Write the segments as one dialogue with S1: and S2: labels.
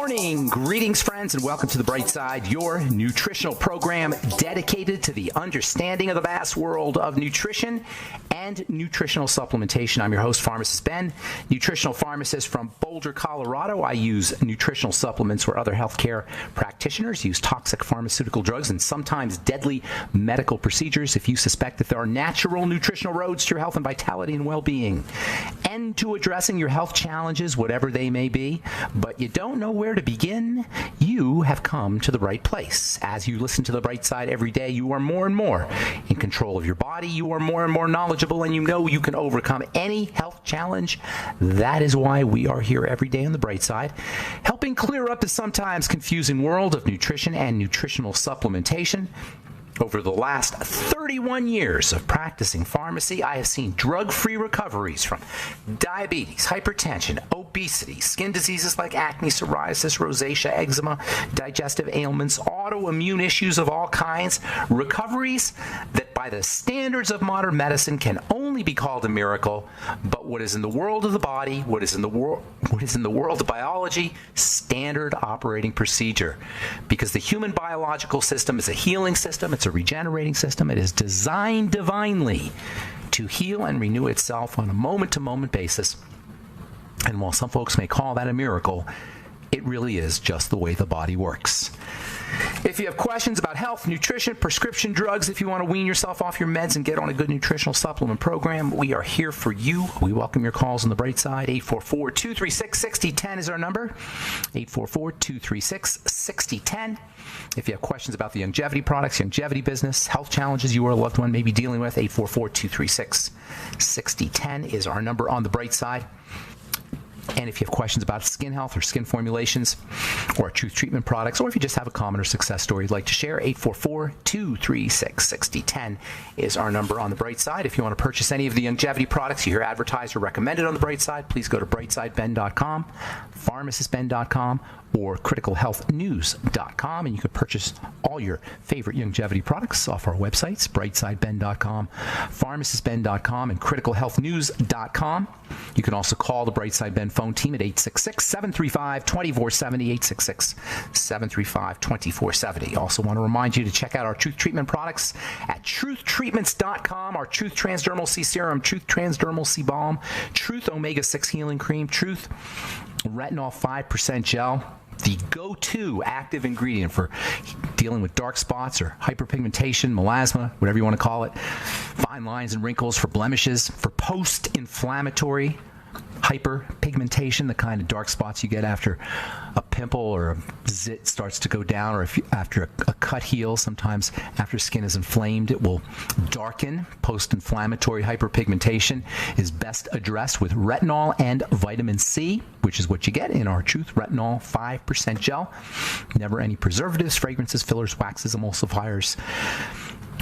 S1: morning. Greetings, friends, and welcome to The Bright Side, your nutritional program dedicated to the understanding of the vast world of nutrition and nutritional supplementation. I'm your host, Pharmacist Ben, nutritional pharmacist from Boulder, Colorado. I use nutritional supplements where other healthcare practitioners use toxic pharmaceutical drugs and sometimes deadly medical procedures. If you suspect that there are natural nutritional roads to your health and vitality and well-being, and to addressing your health challenges, whatever they may be, but you don't know where to begin, you have come to the right place. As you listen to The Bright Side every day, you are more and more in control of your body. You are more and more knowledgeable, and you know you can overcome any health challenge. That is why we are here every day on The Bright Side, helping clear up the sometimes confusing world of nutrition and nutritional supplementation. Over the last 31 years of practicing pharmacy, I have seen drug-free recoveries from diabetes, hypertension, obesity, skin diseases like acne, psoriasis, rosacea, eczema, digestive ailments, autoimmune issues of all kinds, recoveries that by the standards of modern medicine can only be called a miracle, but what is in the world of the body, what is in the world of biology, standard operating procedure. Because the human biological system is a healing system, it's a regenerating system. It is designed divinely to heal and renew itself on a moment-to-moment basis. And while some folks may call that a miracle, it really is just the way the body works. If you have questions about health, nutrition, prescription drugs, if you want to wean yourself off your meds and get on a good nutritional supplement program, we are here for you. We welcome your calls on The Bright Side. 844-236-6010 is our number. 844-236-6010. If you have questions about the longevity products, longevity business, health challenges you or a loved one may be dealing with, 844-236-6010 is our number on The Bright Side. And if you have questions about skin health or skin formulations or Truth Treatment products, or if you just have a comment or success story you'd like to share, 844-236-6010 is our number on The Bright Side. If you want to purchase any of the longevity products you hear advertised or recommended on The Bright Side, please go to brightsideben.com, pharmacistben.com, or criticalhealthnews.com, and you can purchase all your favorite longevity products off our websites, brightsideben.com, pharmacistben.com, and criticalhealthnews.com. You can also call the Bright Side Ben phone team at 866-735-2470, 866-735-2470. Also want to remind you to check out our Truth Treatment products at truthtreatments.com, our Truth Transdermal C Serum, Truth Transdermal C Balm, Truth Omega-6 Healing Cream, Truth Retinol 5% Gel, the go-to active ingredient for dealing with dark spots or hyperpigmentation, melasma, whatever you want to call it, fine lines and wrinkles, for blemishes, for post-inflammatory hyperpigmentation, the kind of dark spots you get after a pimple or a zit starts to go down, or after a cut heals. Sometimes after skin is inflamed, it will darken. Post-inflammatory hyperpigmentation is best addressed with retinol and vitamin C, which is what you get in our Truth Retinol 5% Gel. Never any preservatives, fragrances, fillers, waxes, emulsifiers,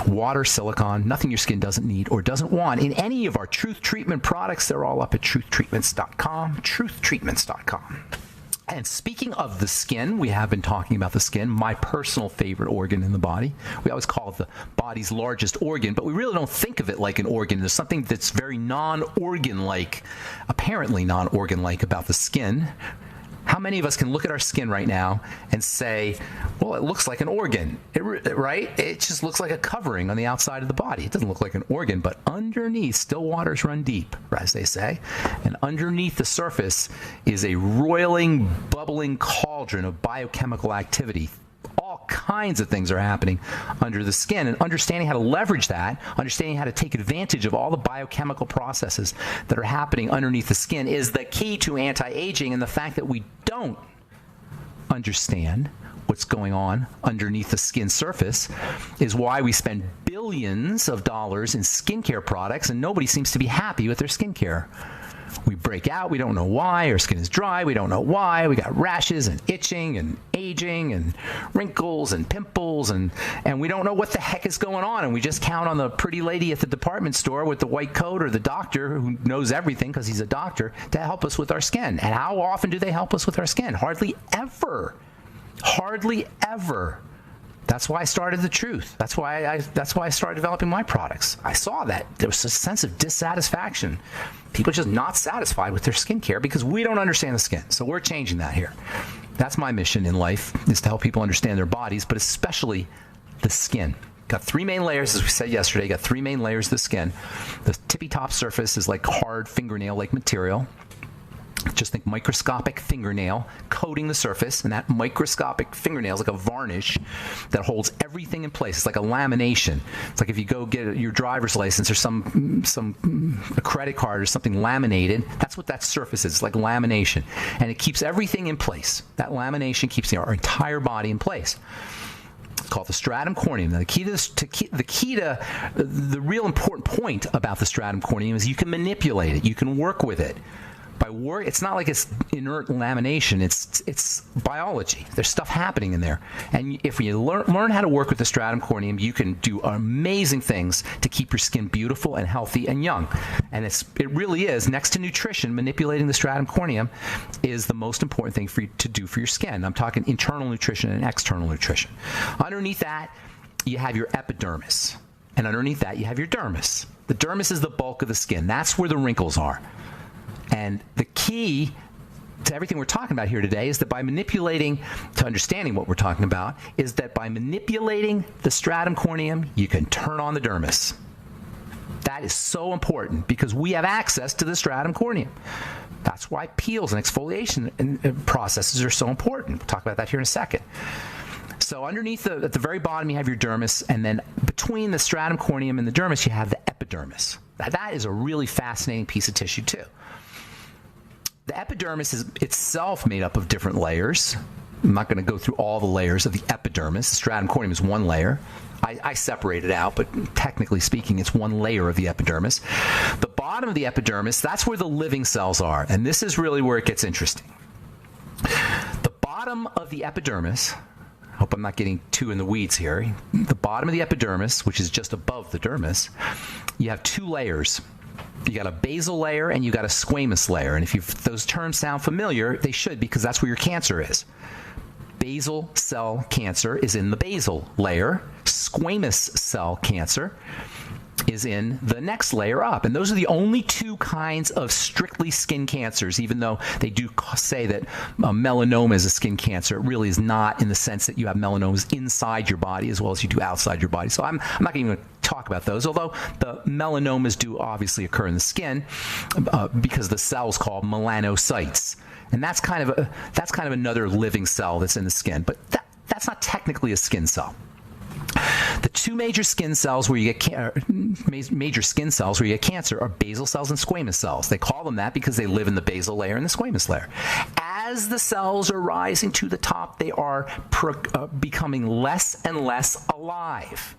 S1: water, silicone, nothing your skin doesn't need or doesn't want in any of our Truth Treatment products. They're all up at truthtreatments.com, truthtreatments.com. And speaking of the skin, we have been talking about the skin, my personal favorite organ in the body. We always call it the body's largest organ, but we really don't think of it like an organ. There's something that's very non-organ-like, apparently non-organ-like about the skin. How many of us can look at our skin right now and say, well, it looks like an organ, right? It just looks like a covering on the outside of the body. It doesn't look like an organ, but underneath, still waters run deep, as they say. And underneath the surface is a roiling, bubbling cauldron of biochemical activity. All kinds of things are happening under the skin, and understanding how to leverage that, understanding how to take advantage of all the biochemical processes that are happening underneath the skin is the key to anti-aging. And the fact that we don't understand what's going on underneath the skin surface is why we spend billions of dollars in skincare products and nobody seems to be happy with their skincare. We break out, we don't know why. Our skin is dry, we don't know why. We got rashes and itching and aging and wrinkles and pimples, and we don't know what the heck is going on. And we just count on the pretty lady at the department store with the white coat, or the doctor who knows everything because he's a doctor, to help us with our skin. And how often do they help us with our skin? Hardly ever. Hardly ever. That's why I started The Truth. That's why I started developing my products. I saw that there was a sense of dissatisfaction. People just not satisfied with their skincare because we don't understand the skin. So we're changing that here. That's my mission in life, is to help people understand their bodies, but especially the skin. Got 3 main layers, as we said yesterday. Got 3 main layers of the skin. The tippy top surface is like hard fingernail-like material. Just think microscopic fingernail coating the surface, and that microscopic fingernail is like a varnish that holds everything in place. It's like a lamination. It's like if you go get your driver's license or a credit card or something laminated. That's what that surface is. It's like lamination, and it keeps everything in place. That lamination keeps our entire body in place. It's called the stratum corneum. Now, the real important point about the stratum corneum is you can manipulate it. You can work with it. It's not like it's inert lamination. It's biology. There's stuff happening in there. And if you learn how to work with the stratum corneum, you can do amazing things to keep your skin beautiful and healthy and young. And it really is, next to nutrition, manipulating the stratum corneum is the most important thing for you to do for your skin. I'm talking internal nutrition and external nutrition. Underneath that, you have your epidermis. And underneath that, you have your dermis. The dermis is the bulk of the skin. That's where the wrinkles are. And the key to everything we're talking about here today is that by manipulating, to understanding what we're talking about, is that by manipulating the stratum corneum, you can turn on the dermis. That is so important because we have access to the stratum corneum. That's why peels and exfoliation processes are so important. We'll talk about that here in a second. So underneath, at the very bottom, you have your dermis, and then between the stratum corneum and the dermis, you have the epidermis. That is a really fascinating piece of tissue, too. The epidermis is itself made up of different layers. I'm not going to go through all the layers of the epidermis. The stratum corneum is one layer. I separate it out, but technically speaking, it's one layer of the epidermis. The bottom of the epidermis, that's where the living cells are, and this is really where it gets interesting. The bottom of the epidermis, I hope I'm not getting too in the weeds here. The bottom of the epidermis, which is just above the dermis, you have 2 layers. You got a basal layer and you got a squamous layer. And if those terms sound familiar, they should, because that's where your cancer is. Basal cell cancer is in the basal layer. Squamous cell cancer is in the next layer up. And those are the only 2 kinds of strictly skin cancers, even though they do say that melanoma is a skin cancer. It really is not, in the sense that you have melanomas inside your body as well as you do outside your body. So I'm not even going to talk about those, although the melanomas do obviously occur in the skin because the cell's called melanocytes. And that's kind of another living cell that's in the skin. But that's not technically a skin cell. The 2 major skin cells where you get major skin cells where you get cancer are basal cells and squamous cells. They call them that because they live in the basal layer and the squamous layer. As the cells are rising to the top, they are becoming less and less alive.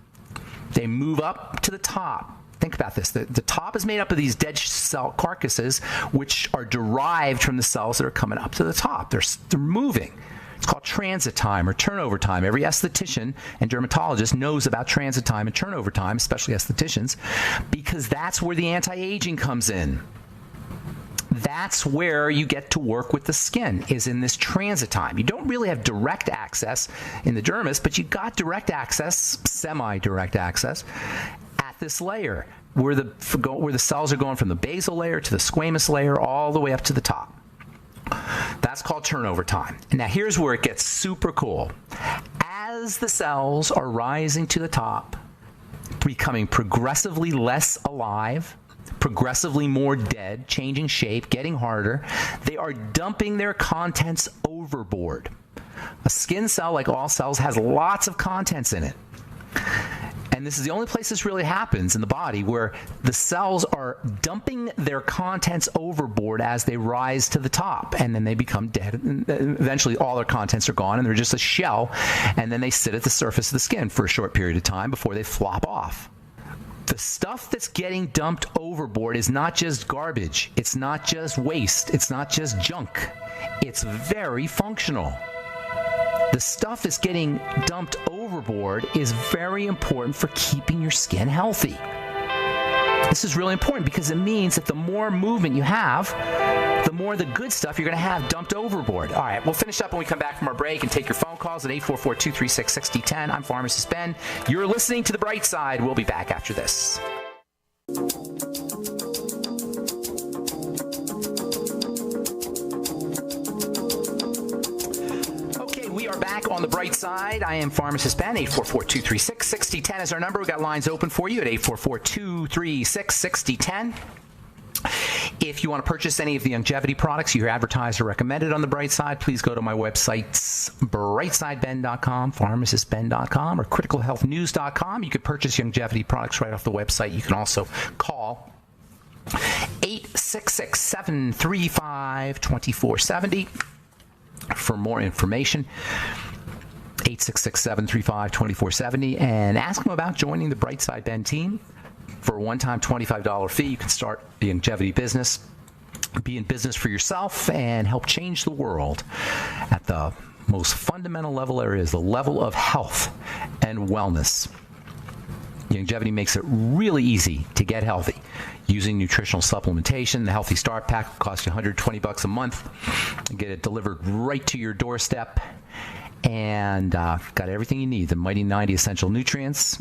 S1: They move up to the top. Think about this. The top is made up of these dead cell carcasses, which are derived from the cells that are coming up to the top. They're moving. It's called transit time or turnover time. Every esthetician and dermatologist knows about transit time and turnover time, especially estheticians, because that's where the anti-aging comes in. That's where you get to work with the skin, is in this transit time. You don't really have direct access in the dermis, but you got direct access, semi-direct access, at this layer, where the cells are going from the basal layer to the squamous layer all the way up to the top. That's called turnover time. And now here's where it gets super cool. As the cells are rising to the top, becoming progressively less alive, progressively more dead, changing shape, getting harder, they are dumping their contents overboard. A skin cell, like all cells, has lots of contents in it. And this is the only place this really happens in the body, where the cells are dumping their contents overboard as they rise to the top, and then they become dead. And eventually all their contents are gone and they're just a shell, and then they sit at the surface of the skin for a short period of time before they flop off. The stuff that's getting dumped overboard is not just garbage. It's not just waste. It's not just junk. It's very functional. The stuff that's getting dumped overboard is very important for keeping your skin healthy. This is really important because it means that the more movement you have, the more the good stuff you're going to have dumped overboard. All right, we'll finish up when we come back from our break and take your phone calls at 844-236-6010. I'm Pharmacist Ben. You're listening to The Bright Side. We'll be back after this. back on the bright side. I am Pharmacist Ben. 844-236-6010 is our number. We've got lines open for you at 844-236-6010. If you want to purchase any of the longevity products you hear advertised or recommended on the Bright Side, please go to my websites, brightsideben.com, pharmacistben.com, or criticalhealthnews.com. You can purchase longevity products right off the website. You can also call 866-735-2470 for more information. 866-735-2470, and ask them about joining the Bright Side Ben team. For a one-time $25 fee, you can start the longevity business, be in business for yourself, and help change the world at the most fundamental level there is, the level of health and wellness. Longevity makes it really easy to get healthy using nutritional supplementation. The Healthy Start Pack will cost you $120 a month. You get it delivered right to your doorstep, and got everything you need. The Mighty 90 essential nutrients.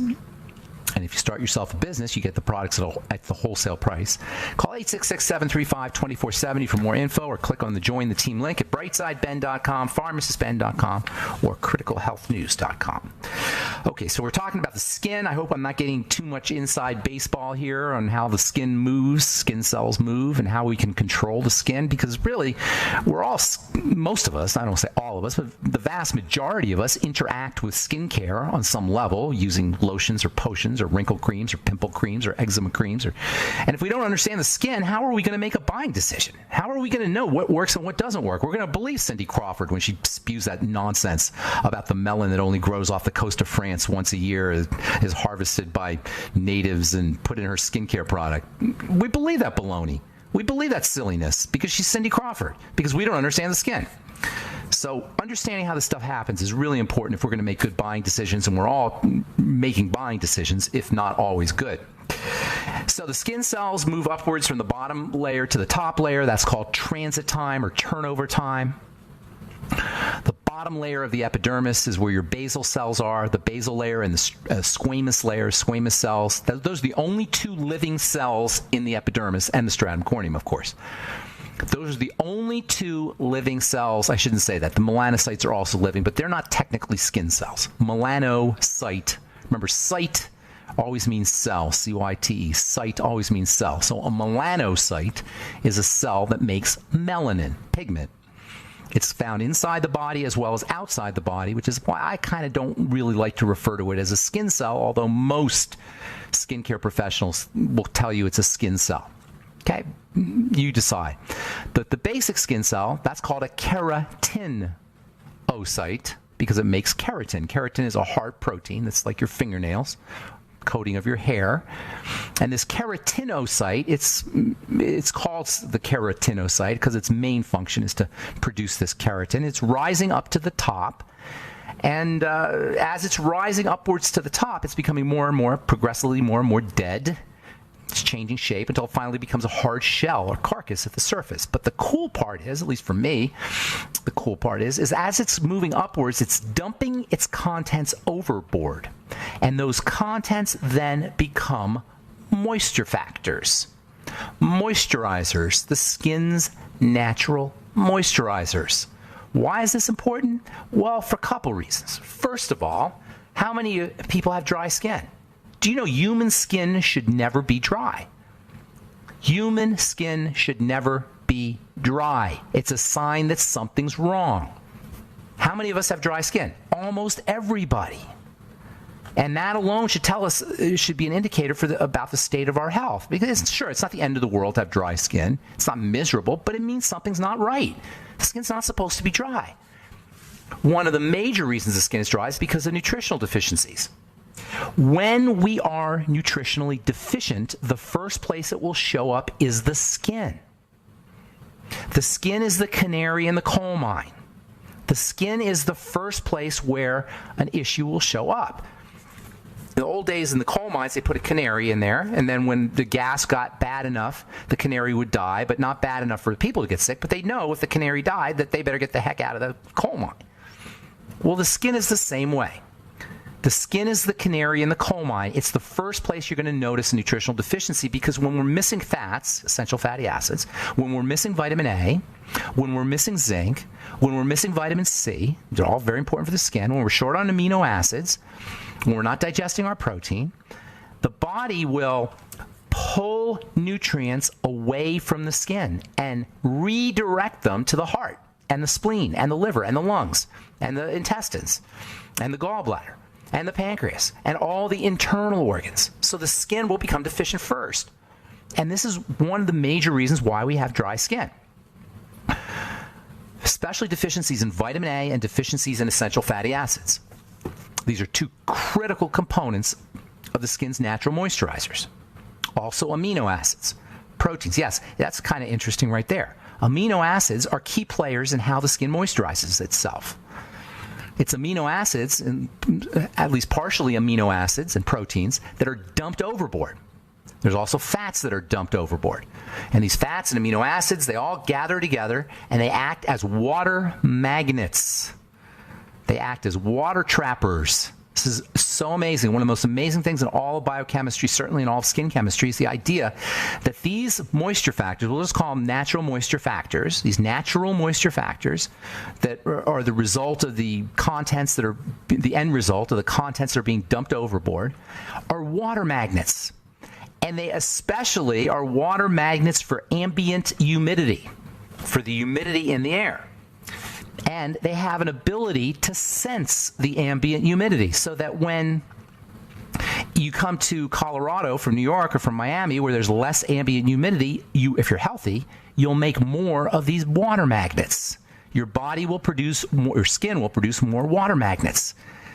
S1: And if you start yourself a business, you get the products at the wholesale price. Call 866-735-2470 for more info, or click on the Join the Team link at brightsideben.com, pharmacistben.com, or criticalhealthnews.com. Okay, so we're talking about the skin. I hope I'm not getting too much inside baseball here on how the skin moves, skin cells move, and how we can control the skin, because really, most of us, I don't say all of us, but the vast majority of us interact with skincare on some level using lotions or potions or wrinkle creams or pimple creams or eczema creams. And if we don't understand the skin, how are we going to make a buying decision? How are we going to know what works and what doesn't work? We're going to believe Cindy Crawford when she spews that nonsense about the melon that only grows off the coast of France once a year, is harvested by natives and put in her skincare product. We believe that baloney. We believe that silliness because she's Cindy Crawford, because we don't understand the skin. So understanding how this stuff happens is really important if we're going to make good buying decisions, and we're all making buying decisions, if not always good. So the skin cells move upwards from the bottom layer to the top layer. That's called transit time or turnover time. The bottom layer of the epidermis is where your basal cells are. The basal layer and the squamous layer, squamous cells. Those are the only two living cells in the epidermis, and the stratum corneum, of course. Those are the only two living cells. I shouldn't say that. The melanocytes are also living, but they're not technically skin cells. Melanocyte. Remember, cyte always means cell, C-Y-T-E. Cyte always means cell. So a melanocyte is a cell that makes melanin, pigment. It's found inside the body as well as outside the body, which is why I kind of don't really like to refer to it as a skin cell, although most skincare professionals will tell you it's a skin cell. Okay, you decide. But the basic skin cell, that's called a keratinocyte because it makes keratin. Keratin is a hard protein that's like your fingernails, coating of your hair. And this keratinocyte, it's called the keratinocyte because its main function is to produce this keratin. It's rising up to the top. And as it's rising upwards to the top, it's becoming more and more, progressively more and more dead. It's changing shape until it finally becomes a hard shell or carcass at the surface. But the cool part is, at least for me, the cool part is as it's moving upwards, it's dumping its contents overboard. And those contents then become moisture factors. Moisturizers, the skin's natural moisturizers. Why is this important? Well, for a couple reasons. First of all, how many people have dry skin? Do you know human skin should never be dry? Human skin should never be dry. It's a sign that something's wrong. How many of us have dry skin? Almost everybody. And that alone should tell us, it should be an indicator about the state of our health. Because sure, it's not the end of the world to have dry skin. It's not miserable, but it means something's not right. The skin's not supposed to be dry. One of the major reasons the skin is dry is because of nutritional deficiencies. When we are nutritionally deficient, the first place it will show up is the skin. The skin is the canary in the coal mine. The skin is the first place where an issue will show up. In the old days in the coal mines, they put a canary in there, and then when the gas got bad enough, the canary would die, but not bad enough for the people to get sick. But they know if the canary died that they better get the heck out of the coal mine. Well, the skin is the same way. The skin is the canary in the coal mine. It's the first place you're going to notice a nutritional deficiency, because when we're missing fats, essential fatty acids, when we're missing vitamin A, when we're missing zinc, when we're missing vitamin C, they're all very important for the skin, when we're short on amino acids, when we're not digesting our protein, the body will pull nutrients away from the skin and redirect them to the heart and the spleen and the liver and the lungs and the intestines and the gallbladder and the pancreas and all the internal organs. So the skin will become deficient first. And this is one of the major reasons why we have dry skin. Especially deficiencies in vitamin A and deficiencies in essential fatty acids. These are two critical components of the skin's natural moisturizers. Also amino acids, proteins. Yes, that's kind of interesting right there. Amino acids are key players in how the skin moisturizes itself. It's amino acids, and at least partially amino acids and proteins, that are dumped overboard. There's also fats that are dumped overboard. And these fats and amino acids, they all gather together and they act as water magnets. They act as water trappers. This is so amazing. One of the most amazing things in all of biochemistry, certainly in all of skin chemistry, is the idea that these moisture factors, we'll just call them natural moisture factors, these natural moisture factors that are the result of the contents that are, the end result of the contents that are being dumped overboard, are water magnets. And they especially are water magnets for ambient humidity, for the humidity in the air. And they have an ability to sense the ambient humidity, so that when you come to Colorado from New York or from Miami, where there's less ambient humidity, if you're healthy, you'll make more of these water magnets. Your body will produce more, your skin will produce more water magnets.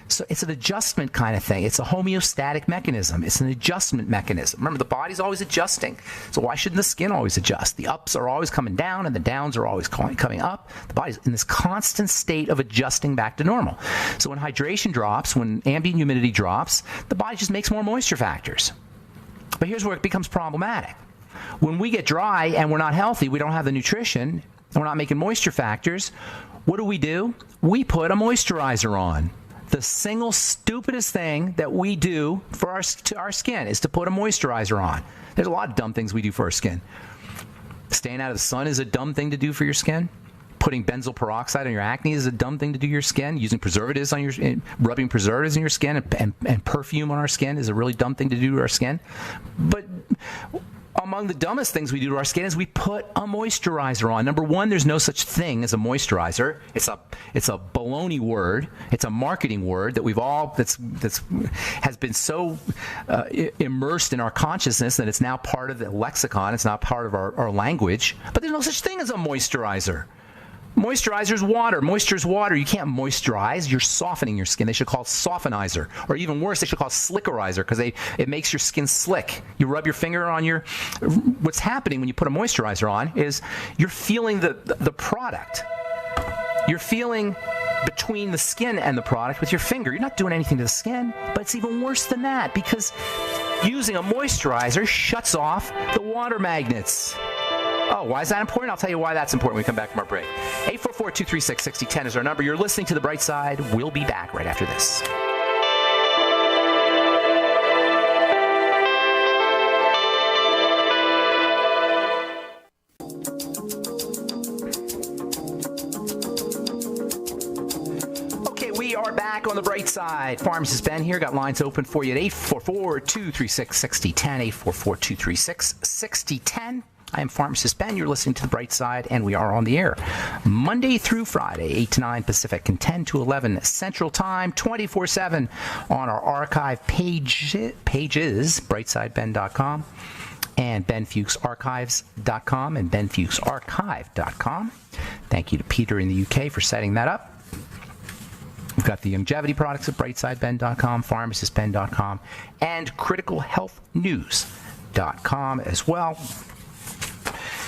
S1: So it's an adjustment kind of thing. It's a homeostatic mechanism. It's an adjustment mechanism. Remember, the body's always adjusting. So why shouldn't the skin always adjust? The ups are always coming down and the downs are always coming up. The body's in this constant state of adjusting back to normal. So when hydration drops, when ambient humidity drops, the body just makes more moisture factors. But here's where it becomes problematic. When we get dry and we're not healthy, we don't have the nutrition, and we're not making moisture factors, what do? We put a moisturizer on. The single stupidest thing that we do for our skin is to put a moisturizer on. There's a lot of dumb things we do for our skin. Staying out of the sun is a dumb thing to do for your skin. Putting benzoyl peroxide on your acne is a dumb thing to do to your skin. Using preservatives on rubbing preservatives in your skin and perfume on our skin is a really dumb thing to do to our skin. But among the dumbest things we do to our skin is we put a moisturizer on. Number one, there's no such thing as a moisturizer. It's a baloney word. It's a marketing word that we've all has been so immersed in our consciousness that it's now part of the lexicon. It's not part of our language. But there's no such thing as a moisturizer. Moisturizer is water. Moisture is water. You can't moisturize. You're softening your skin. They should call it softenizer. Or even worse, they should call it slickerizer, because it makes your skin slick. You rub your finger on what's happening when you put a moisturizer on is you're feeling the product. You're feeling between the skin and the product with your finger. You're not doing anything to the skin, but it's even worse than that, because using a moisturizer shuts off the water magnets. Oh, why is that important? I'll tell you why that's important when we come back from our break. 844-236-6010 is our number. You're listening to The Bright Side. We'll be back right after this. Okay, we are back on The Bright Side. Pharmacist Ben here. Got lines open for you at 844-236-6010, 844-236-6010. I am Pharmacist Ben. You're listening to The Bright Side, and we are on the air Monday through Friday, 8 to 9 Pacific and 10 to 11 Central Time, 24/7 on our archive pages, brightsideben.com and benfuchsarchives.com and benfuchsarchive.com. Thank you to Peter in the UK for setting that up. We've got the longevity products at brightsideben.com, pharmacistben.com, and criticalhealthnews.com as well.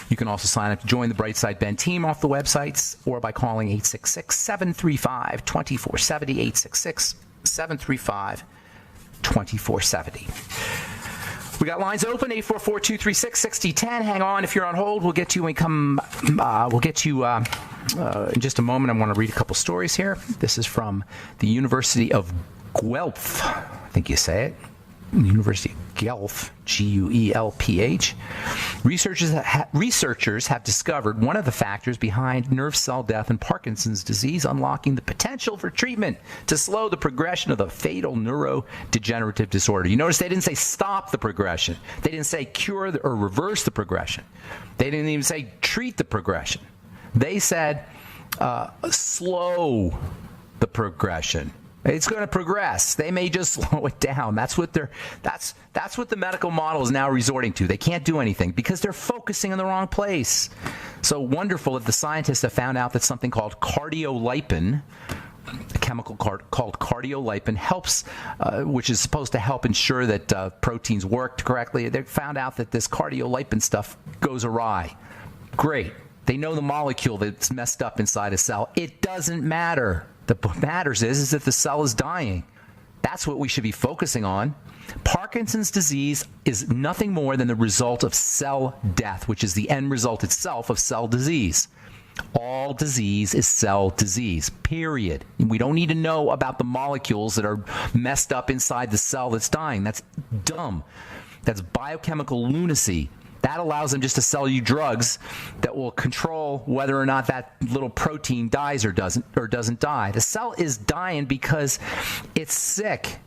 S1: You can also sign up to join the Brightside Ben team off the websites or by calling 866-735-2470, 866-735-2470. We got lines open, 844-236-6010. Hang on, if you're on hold, we'll get you when we come. We'll get you in just a moment. I want to read a couple stories here. This is from the University of Guelph, I think you say it. University of Guelph, Guelph. Researchers have discovered one of the factors behind nerve cell death and Parkinson's disease, unlocking the potential for treatment to slow the progression of the fatal neurodegenerative disorder. You notice they didn't say stop the progression. They didn't say cure or reverse the progression. They didn't even say treat the progression. They said slow the progression. It's going to progress. They may just slow it down. That's what the medical model is now resorting to. They can't do anything because they're focusing in the wrong place. So wonderful that the scientists have found out that something called cardiolipin, a chemical called cardiolipin, helps, which is supposed to help ensure that proteins worked correctly. They found out that this cardiolipin stuff goes awry. Great. They know the molecule that's messed up inside a cell. It doesn't matter. What matters is that the cell is dying. That's what we should be focusing on. Parkinson's disease is nothing more than the result of cell death, which is the end result itself of cell disease. All disease is cell disease, period. We don't need to know about the molecules that are messed up inside the cell that's dying. That's dumb. That's biochemical lunacy. That allows them just to sell you drugs that will control whether or not that little protein dies or doesn't die. The cell is dying because it's sick.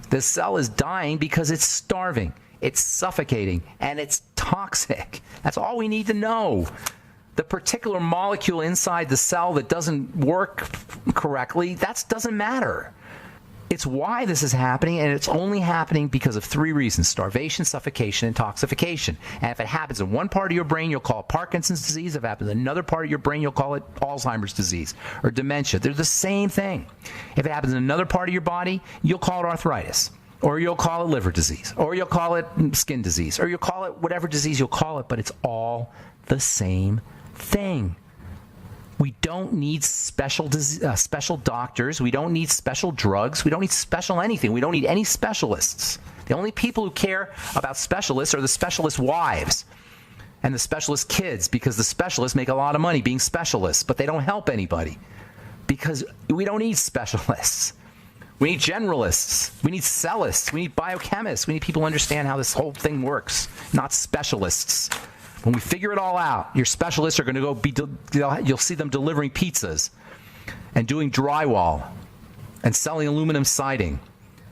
S1: The cell is dying because it's starving, it's suffocating, and it's toxic. That's all we need to know. The particular molecule inside the cell that doesn't work correctly, that doesn't matter. It's why this is happening, and it's only happening because of three reasons: starvation, suffocation, and toxification. And if it happens in one part of your brain, you'll call it Parkinson's disease. If it happens in another part of your brain, you'll call it Alzheimer's disease or dementia. They're the same thing. If it happens in another part of your body, you'll call it arthritis, or you'll call it liver disease, or you'll call it skin disease, or you'll call it whatever disease you'll call it, but it's all the same thing. We don't need special doctors. We don't need special drugs. We don't need special anything. We don't need any specialists. The only people who care about specialists are the specialist wives and the specialist kids, because the specialists make a lot of money being specialists, but they don't help anybody because we don't need specialists. We need generalists. We need cellists. We need biochemists. We need people who understand how this whole thing works, not specialists. When we figure it all out, your specialists are going to you'll see them delivering pizzas and doing drywall and selling aluminum siding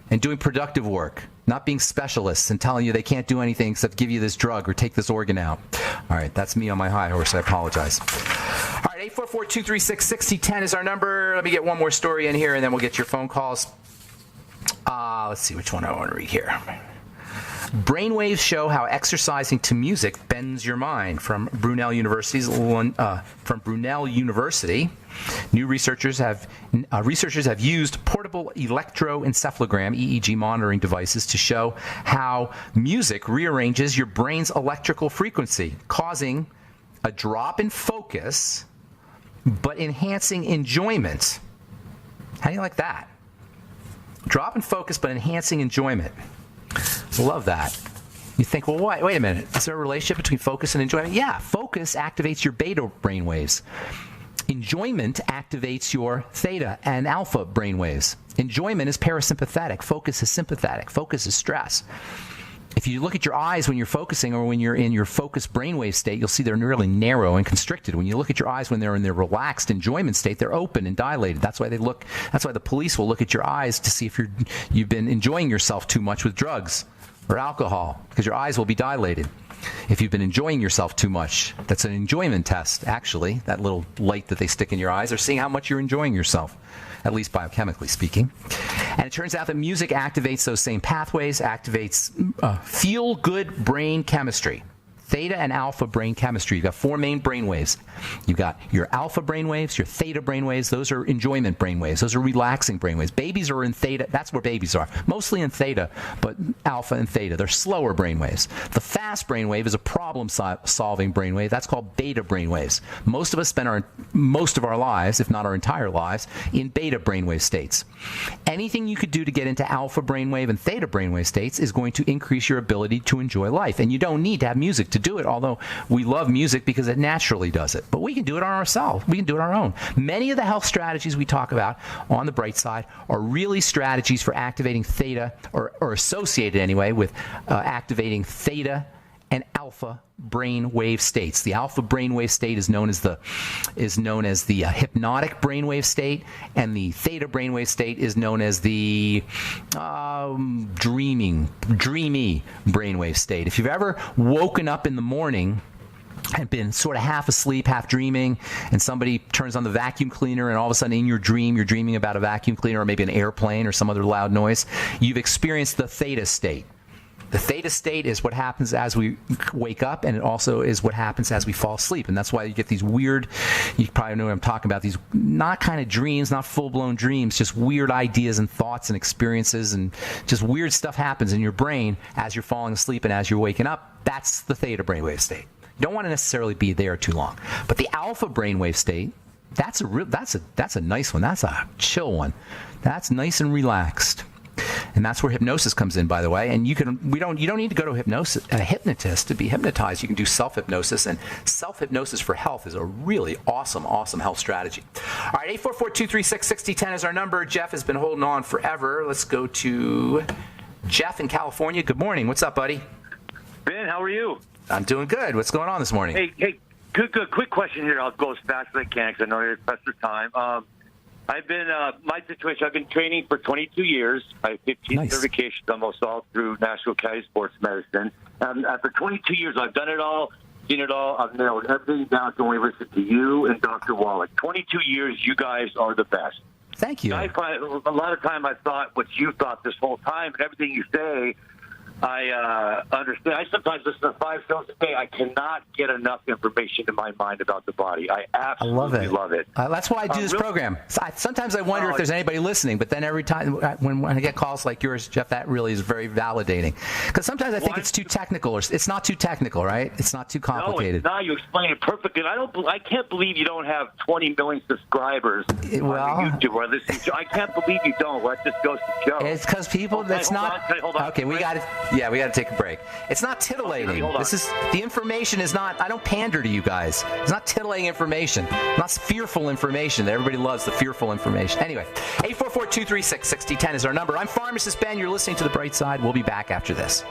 S1: and doing productive work, not being specialists and telling you they can't do anything except give you this drug or take this organ out. All right, that's me on my high horse. I apologize. All right, 844-236-6010 is our number. Let me get one more story in here, and then we'll get your phone calls. Let's see which one I want to read here. Brainwaves show how exercising to music bends your mind. From Brunel University. New researchers have used portable electroencephalogram (EEG) monitoring devices to show how music rearranges your brain's electrical frequency, causing a drop in focus but enhancing enjoyment. How do you like that? Drop in focus but enhancing enjoyment. Love that. You think, well, wait a minute. Is there a relationship between focus and enjoyment? Yeah, focus activates your beta brainwaves. Enjoyment activates your theta and alpha brainwaves. Enjoyment is parasympathetic. Focus is sympathetic. Focus is stress. If you look at your eyes when you're focusing or when you're in your focused brainwave state, you'll see they're really narrow and constricted. When you look at your eyes when they're in their relaxed enjoyment state, they're open and dilated. That's why the police will look at your eyes to see if you've been enjoying yourself too much with drugs or alcohol, because your eyes will be dilated. If you've been enjoying yourself too much, that's an enjoyment test, actually. That little light that they stick in your eyes, they're seeing how much you're enjoying yourself, at least biochemically speaking. And it turns out that music activates those same pathways, activates feel-good brain chemistry. Theta and alpha brain chemistry. You've got four main brain waves. You've got your alpha brain waves, your theta brain waves. Those are enjoyment brain waves. Those are relaxing brain waves. Babies are in theta. That's where babies are. Mostly in theta, but alpha and theta. They're slower brain waves. The fast brain wave is a problem-solving brain wave. That's called beta brain waves. Most of us spend most of our lives, if not our entire lives, in beta brainwave states. Anything you could do to get into alpha brainwave and theta brainwave states is going to increase your ability to enjoy life. And you don't need to have music to to do it, although we love music because it naturally does it. But we can do it on ourselves. We can do it on our own. Many of the health strategies we talk about on the bright side are really strategies for activating theta, or associated anyway, with activating theta and alpha brain wave states. The alpha brain wave state is known as the hypnotic brain wave state, and the theta brain wave state is known as the dreamy brain wave state. If you've ever woken up in the morning and been sort of half asleep, half dreaming, and somebody turns on the vacuum cleaner, and all of a sudden in your dream you're dreaming about a vacuum cleaner or maybe an airplane or some other loud noise, you've experienced the theta state. The theta state is what happens as we wake up, and it also is what happens as we fall asleep. And that's why you get these weird, you probably know what I'm talking about, these not kind of dreams, not full-blown dreams, just weird ideas and thoughts and experiences, and just weird stuff happens in your brain as you're falling asleep and as you're waking up. That's the theta brainwave state. You don't want to necessarily be there too long. But the alpha brainwave state, that's a nice one. That's a chill one. That's nice and relaxed. And that's where hypnosis comes in, by the way. And you don't need to go to a hypnotist to be hypnotized. You can do self-hypnosis, and self-hypnosis for health is a really awesome health strategy. All right, 844-236-6010 is our number. Jeff has been holding on forever. Let's go to Jeff in California. Good morning. What's up, buddy?
S2: Ben, how are you?
S1: I'm doing good. What's going on this morning?
S2: Hey, good. Quick question here. I'll go as fast as I can because I know you're pressed for time. I've been I've been training for 22 years. I have 15 certifications, almost all through National Academy of Sports Medicine. For 22 years, I've done it all, seen it all. I've nailed everything down to only listen to you and Dr. Wallach. 22 years, you guys are the best.
S1: Thank you.
S2: I find a lot of time I thought what you thought this whole time, and everything you say, I understand. I sometimes listen to 5 shows a day. I cannot get enough information in my mind about the body. I absolutely love it.
S1: That's why I do this program. Sometimes I wonder if there's anybody listening, but then every time when I get calls like yours, Jeff, that really is very validating. Because sometimes I think it's too technical, or it's not too technical, right? It's not too complicated.
S2: No, you explain it perfectly. I can't believe you don't have 20 million subscribers on YouTube or listening to. I can't believe you don't. That just goes to show.
S1: It's because people. That's not.
S2: Hold on.
S1: Okay, we got it. Yeah, we got to take a break. It's not titillating.
S2: Okay,
S1: the information is not. I don't pander to you guys. It's not titillating information. Not fearful information. Everybody loves the fearful information. Anyway, 844-236-6010 is our number. I'm Pharmacist Ben. You're listening to The Bright Side. We'll be back after this.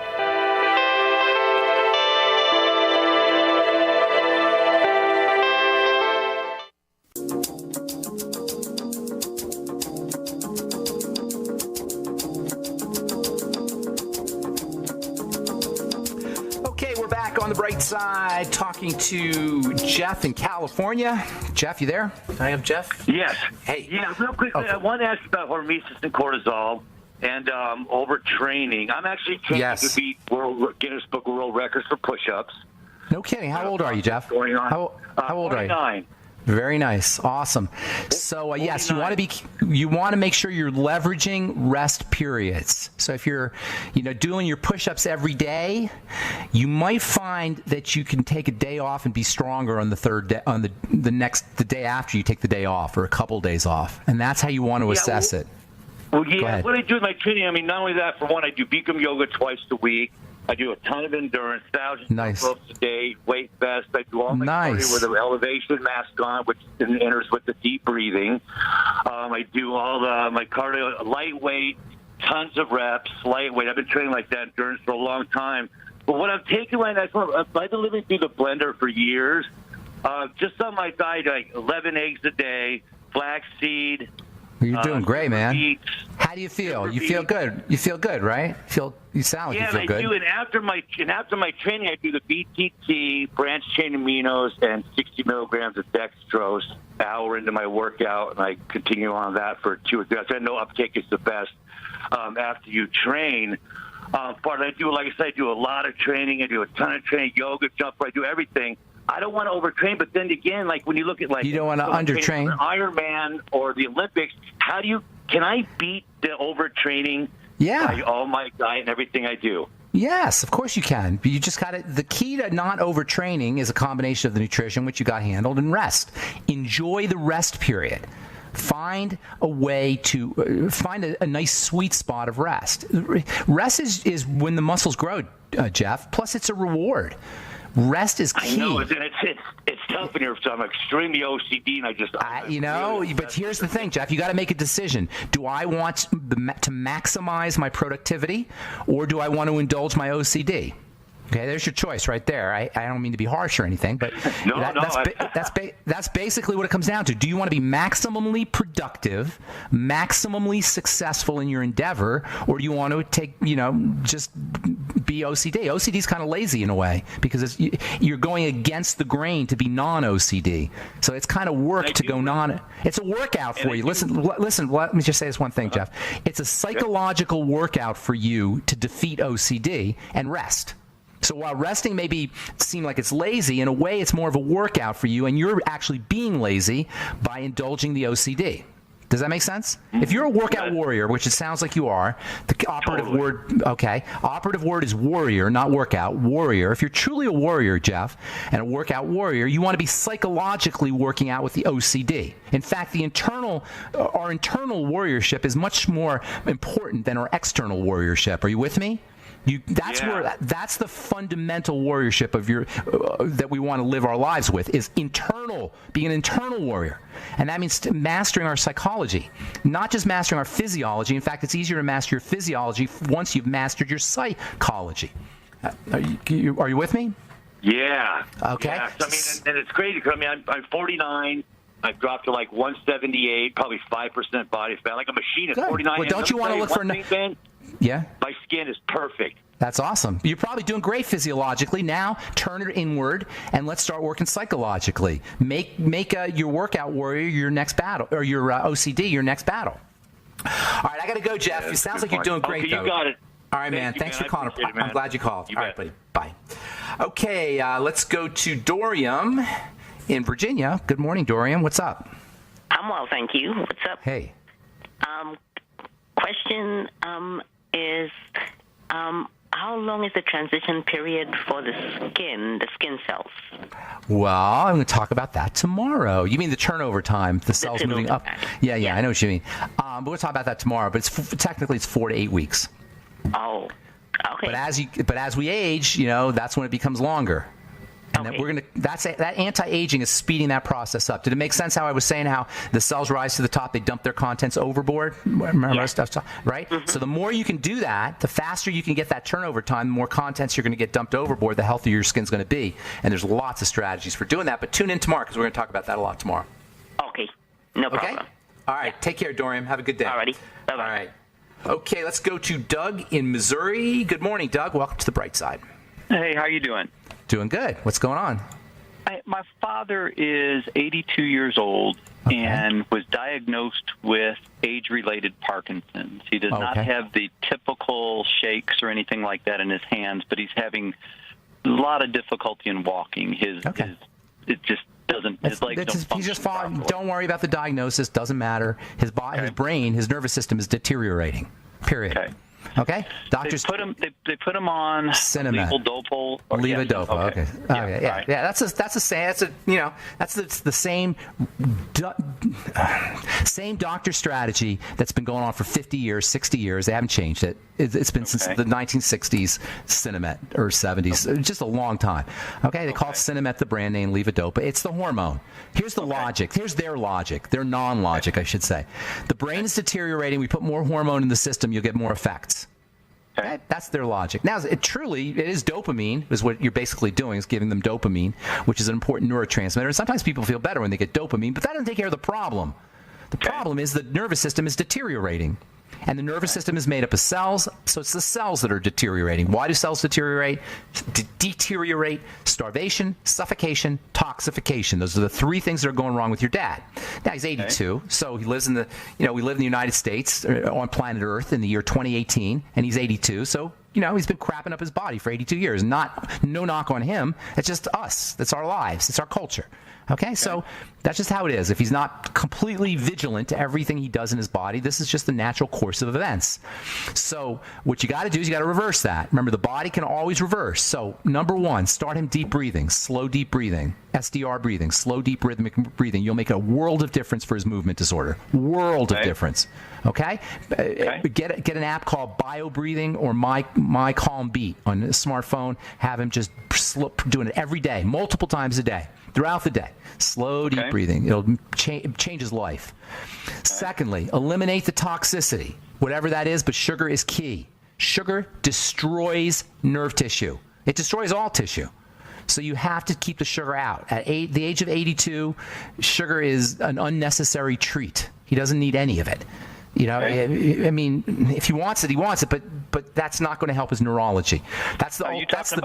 S1: On the bright side, talking to Jeff in California. Jeff, you there? I am Jeff.
S2: Yes.
S1: Hey.
S2: Yeah, real quick, okay. I want to ask about hormesis and cortisol and overtraining. I'm actually trying to beat Guinness Book of World Records for push-ups.
S1: No kidding. How old are you, Jeff?
S2: Going on.
S1: How old are you?
S2: 29.
S1: Very nice. Awesome. So, yes, you want to make sure you're leveraging rest periods. So if you're, doing your push-ups every day, you might find that you can take a day off and be stronger on the third day, on the day after you take the day off, or a couple days off. And that's how you want to assess it.
S2: Well, yeah, what I do in my training, not only that, for one, I do Bikram yoga twice a week. I do a ton of endurance, 1,000 ropes a day, weight vest. I do all my cardio with an elevation mask on, which enters with the deep breathing. I do all my cardio, lightweight, tons of reps, lightweight. I've been training like that endurance for a long time. But what I'm taking right now, I've been living through the blender for years. Just on my diet, like 11 eggs a day, flaxseed.
S1: You're doing great, man. How do you feel? You feel good. You feel good, right? You sound like you feel good.
S2: Yeah, I do. And after my training, I do the BTT, branched chain aminos, and 60 milligrams of dextrose. An hour into my workout, and I continue on that for 2 or 3 hours. I know uptake is the best after you train. But I do, like I said, I do a lot of training. I do a ton of training, yoga, jump, I do everything. I don't want to overtrain, but then again, like when you look at
S1: you don't want to undertrain.
S2: Ironman or the Olympics, can I beat the overtraining?
S1: Yeah.
S2: By all my diet and everything I do.
S1: Yes, of course you can. But you just got to. The key to not overtraining is a combination of the nutrition, which you got handled, and rest. Enjoy the rest period. Find a way to find a nice sweet spot of rest. Rest is when the muscles grow, Jeff. Plus, it's a reward. Rest is key.
S2: I know, and it's tough in here. So I'm extremely OCD, and I just
S1: but here's the thing, Jeff. You got to make a decision. Do I want to maximize my productivity, or do I want to indulge my OCD? Okay, there's your choice right there. I don't mean to be harsh or anything, but that's basically what it comes down to. Do you want to be maximally productive, maximally successful in your endeavor, or do you want to just be OCD? OCD is kind of lazy in a way because you're going against the grain to be non-OCD. So it's kind of work to go non. It's a workout for you. Listen. Let me just say this one thing, Jeff. It's a psychological workout for you to defeat OCD and rest. So while resting seem like it's lazy, in a way it's more of a workout for you, and you're actually being lazy by indulging the OCD. Does that make sense? If you're a workout warrior, which it sounds like you are, the operative word is warrior, not workout, warrior. If you're truly a warrior, Jeff, and a workout warrior, you want to be psychologically working out with the OCD. In fact, our internal warriorship is much more important than our external warriorship. Are you with me? That's the fundamental warriorship of that we want to live our lives with is internal, being an internal warrior. And that means mastering our psychology, not just mastering our physiology. In fact, it's easier to master your physiology once you've mastered your psychology. Are you with me?
S2: Yeah.
S1: Okay.
S2: Yeah. So, and it's crazy because I'm 49. I've dropped to like 178, probably 5% body fat, like a machine at 49.
S1: Well, don't you want to look for? Yeah.
S2: My skin is perfect.
S1: That's awesome. You're probably doing great physiologically. Now turn it inward and let's start working psychologically. Make your workout warrior your next battle, or your OCD your next battle. All right, I got to go, Jeff. It sounds like you're doing great, though.
S2: You got it.
S1: All right, man. Thanks for calling. I'm glad you called. All right, buddy. Bye. Okay, let's go to Dorian in Virginia. Good morning, Dorian. What's up?
S3: I'm well, thank you. What's up?
S1: Hey.
S3: Question is, how long is the transition period for the skin cells?
S1: Well, I'm going to talk about that tomorrow. You mean the turnover time, the cells moving up? Yeah, I know what you mean. But we'll talk about that tomorrow. But technically it's 4 to 8 weeks.
S3: Oh, okay.
S1: But as we age, that's when it becomes longer. And that anti-aging is speeding that process up. Did it make sense how I was saying how the cells rise to the top, they dump their contents overboard? Remember stuff, right? Mm-hmm. So the more you can do that, the faster you can get that turnover time, the more contents you're going to get dumped overboard, the healthier your skin's going to be. And there's lots of strategies for doing that. But tune in tomorrow because we're going to talk about that a lot tomorrow.
S3: Okay. No problem.
S1: All right. Take care, Dorian. Have a good day.
S3: All righty. Bye-bye.
S1: All right. Okay, let's go to Doug in Missouri. Good morning, Doug. Welcome to the bright side.
S4: Hey, how you doing?
S1: Doing good. What's going on?
S4: My father is 82 years old and was diagnosed with age-related Parkinson's. He does not have the typical shakes or anything like that in his hands, but he's having a lot of difficulty in walking. It just doesn't. His legs don't function. He's just falling.
S1: Don't worry about the diagnosis. Doesn't matter. His body, his brain, his nervous system is deteriorating. Period. Okay. Doctors
S4: they put him on levodopa.
S1: Levodopa. Okay. Yeah. That's the same doctor strategy that's been going on for 50 years, 60 years. They haven't changed it. It's been since the 1960s, Cinemet, or 70s, just a long time. Okay. They call Cinemet the brand name, levodopa. It's the hormone. Here's the logic. Here's their logic. Their non-logic, I should say. The brain is deteriorating. We put more hormone in the system, you'll get more effects. Okay? That's their logic. Now, it is dopamine, is what you're basically doing, is giving them dopamine, which is an important neurotransmitter. And sometimes people feel better when they get dopamine, but that doesn't take care of the problem. The problem is the nervous system is deteriorating. And the nervous system is made up of cells, so it's the cells that are deteriorating. Why do cells deteriorate? Deteriorate: starvation, suffocation, toxification. Those are the three things that are going wrong with your dad. Now, he's 82, so he lives we live in the United States, on planet Earth in the year 2018, and he's 82, so he's been crapping up his body for 82 years. No knock on him. It's just us. That's our lives. It's our culture. Okay, so that's just how it is. If he's not completely vigilant to everything he does in his body, this is just the natural course of events. So what you got to do is you got to reverse that. Remember, the body can always reverse. So number one, start him deep breathing, slow deep breathing, SDR breathing, slow deep rhythmic breathing. You'll make a world of difference for his movement disorder. World of difference. Okay? Get an app called Bio Breathing or My Calm Beat on a smartphone. Have him just doing it every day, multiple times a day, throughout the day. Slow, deep breathing. It'll change his life. Secondly, eliminate the toxicity, whatever that is, but sugar is key. Sugar destroys nerve tissue. It destroys all tissue. So you have to keep the sugar out. At the age of 82, sugar is an unnecessary treat. He doesn't need any of it. You know, I mean, if he wants it, he wants it, but that's not going to help his neurology. Are you
S4: talking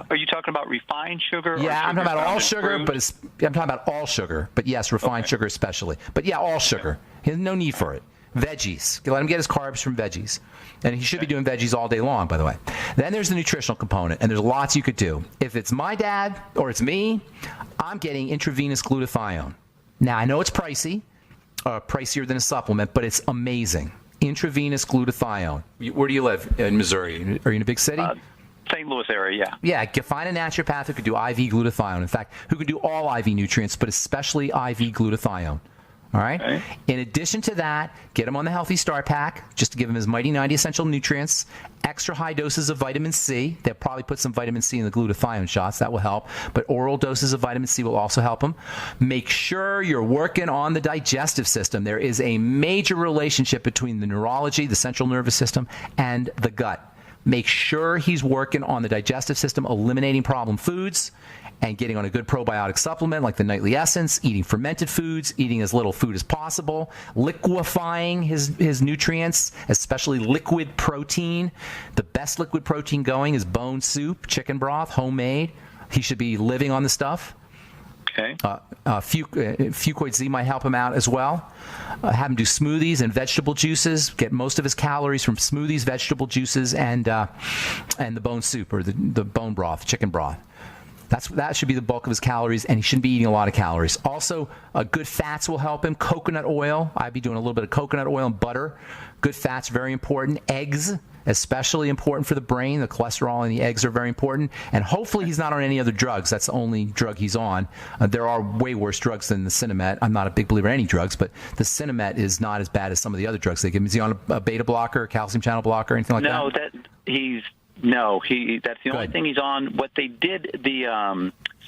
S4: about refined sugar?
S1: Yeah,
S4: I'm
S1: talking about all sugar, I'm talking about all sugar. But yes, refined sugar especially. But yeah, all sugar. He has no need for it. Veggies. Let him get his carbs from veggies. And he should be doing veggies all day long, by the way. Then there's the nutritional component, and there's lots you could do. If it's my dad or it's me, I'm getting intravenous glutathione. Now, I know it's pricey, pricier than a supplement, but it's amazing. Intravenous glutathione. Where do you live? In Missouri? Are you in a big city?
S4: St. Louis area, yeah.
S1: Yeah, find a naturopath who can do IV glutathione. In fact, who can do all IV nutrients, but especially IV glutathione. All right? Okay. In addition to that, get him on the Healthy Start Pack, just to give him his Mighty 90 essential nutrients, extra high doses of vitamin C. They'll probably put some vitamin C in the glutathione shots. That will help. But oral doses of vitamin C will also help him. Make sure you're working on the digestive system. There is a major relationship between the neurology, the central nervous system, and the gut. Make sure he's working on the digestive system, eliminating problem foods, and getting on a good probiotic supplement like the Nightly Essence, eating fermented foods, eating as little food as possible, liquefying his nutrients, especially liquid protein. The best liquid protein going is bone soup, chicken broth, homemade. He should be living on the stuff.
S4: Okay.
S1: Fucoid Z might help him out as well. Have him do smoothies and vegetable juices. Get most of his calories from smoothies, vegetable juices, and the bone soup or the bone broth, chicken broth. That should be the bulk of his calories, and he shouldn't be eating a lot of calories. Also, good fats will help him. Coconut oil. I'd be doing a little bit of coconut oil and butter. Good fats, very important. Eggs, especially important for the brain. The cholesterol in the eggs are very important. And hopefully he's not on any other drugs. That's the only drug he's on. There are way worse drugs than the Cinemet. I'm not a big believer in any drugs, but the Cinemet is not as bad as some of the other drugs they give him. Is he on a beta blocker, calcium channel blocker, anything like that?
S4: No, that's the only thing he's on. What they did, the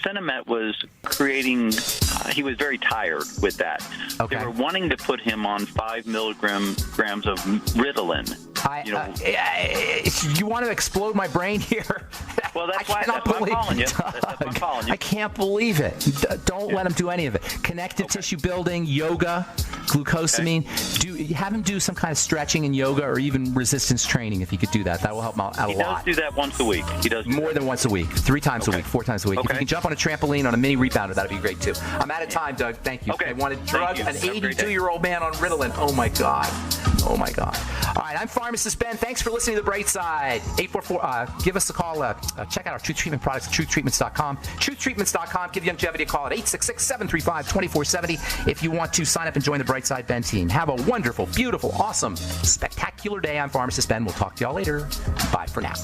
S4: Cinemet was creating, he was very tired with that. Okay. They were wanting to put him on 5 milligrams of Ritalin.
S1: You want to explode my brain here?
S4: Well, that's why I'm calling you.
S1: I can't believe it. Don't let him do any of it. Connective tissue building, yoga, glucosamine. Have him do some kind of stretching and yoga or even resistance training if he could do that. That will help him out a lot.
S4: He does do that once a week. He does
S1: more than once a week. 3 times a week, 4 times a week. If you can jump on a trampoline on a mini rebounder, that'd be great too. I'm out of time, Doug. Thank you.
S4: Okay.
S1: I want to drug an 82-year-old man on Ritalin. Oh my God. Oh my God. All right, I'm Pharmacist Ben. Thanks for listening to The Bright Side. 844. Give us a call. Check out our Truth Treatment products at truthtreatments.com. Truthtreatments.com. Give Longevity a call at 866-735-2470 if you want to sign up and join the Bright Side Ben team. Have a wonderful, beautiful, awesome, spectacular day. I'm Pharmacist Ben. We'll talk to y'all later. Bye for now.